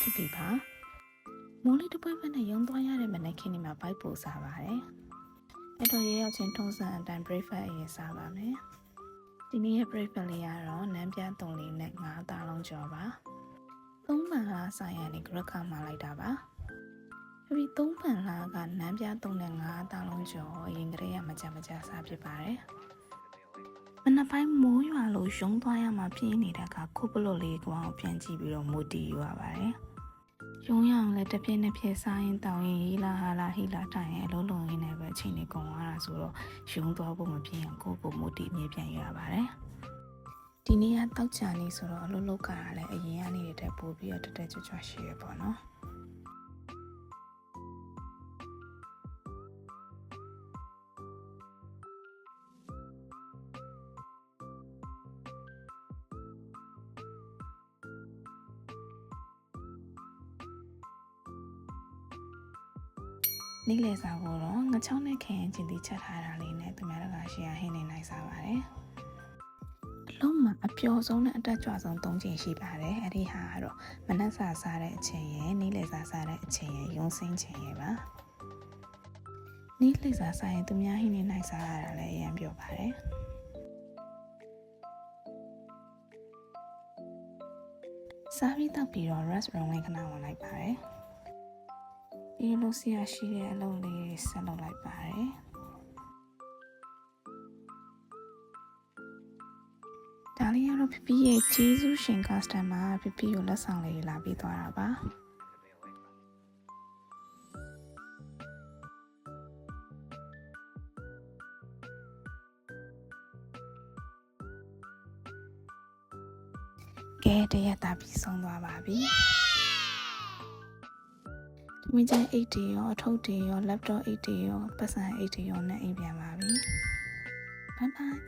ဖြစ်ပြီပါမိုးလေးတစ်ပွဲပဲနဲ့ရုံသွားရတဲ့မနက်ခင်းဒီမှာဘိုက်ပို့စားပါတယ်အဲ့တော့ရေရောက်ချင်းထုံးစံအတိုင်း breakfast အရင်စားပါမယ်ဒီနေ့ရဲ့ breakfast လေးကတော့နန်းပြ3လေးနဲ့9သားလုံးကျော်ပါ3ပန်လားဆိုင်ရနေဂရခါမှလိုက်တာပါဒီ3ပန်လားကနန်းပြ3နဲ့9သားလုံးကျော်အရင်ကတည်းကမကြစားဖြစ်ပါတယ်မနက်ပိုင်းမိုးရွာလို့ရုံသွားရမှာပြင်းနေတဲ့အခါခုပလို့လေးကောင်ပြန်ကြည့်ပြီးတော့မိုတီးရွာပါတယ်ရုံရအောင်လည်းတစ်ပြည့်နှစ်ပြည့်စားရင်တောင်းရင်ဟီလာဟာလာဟီလာတိုင်ရင်အလုံးလုံးရင်းနဲ့ပဲအချိန်လေးကုန်သွားတာဆိုတော့ရုံသွားဖို့မပြင်းအောင်ကိုမိုတီးမြေပြန်ရပါတယ်ဒီနေ့ကတောက်ချာနေဆိုတော့အလုံးလုံးကလည်းအရင်ကနေတက်ပို့ပြီးတော့တက်ကြွရှိရပေါ့နော်နေ့လည်စာကိုတော့ငချောင်းနဲ့ခရင်ချင်းတီချက်ထားတာလေးနဲ့သူများတို့ကရှေ့ရဟင်းနေနိုင်စားပါတယ်အလုံးမှာအပျော်ဆုံးနဲ့အတက်ကြွဆုံး3ချိန်ရှိပါတယ်အဲ့ဒီဟာကတော့မနက်စာစားတဲ့အချိန်ရယ်နေ့လည်စာစားတဲ့အချိန်ရယ်ရုံစင်းချိန်ရယ်ပါနေ့လည်စာစားရင်သူများဟင်းနေနိုင်စားရတာလည်းအရင်ပြောပါတယ်စားပြီးတော့ပြီးတော့ restaurant လေးခဏဝင်လိုက်ပါတယ်ဒီလိုဆရာရှိတဲ့အလုပ်လေးဆက်လုပ်လိုက်ပါတယ်ဒါလေးကတော့ပြပြရဲ့ဂျေဇူးရှင် customer ပြပြကိုလက်ဆောင်လေးလာပြီးသွားတာပါကဲတရက်တာပြီးဆုံးသွားပါပြီမိကျန်8တွေရောအထုပ်တွေရော laptop 8တွေရောပတ်စံ8တွေရောနဲ့အိမ်ပြန်ပါပြီ bye bye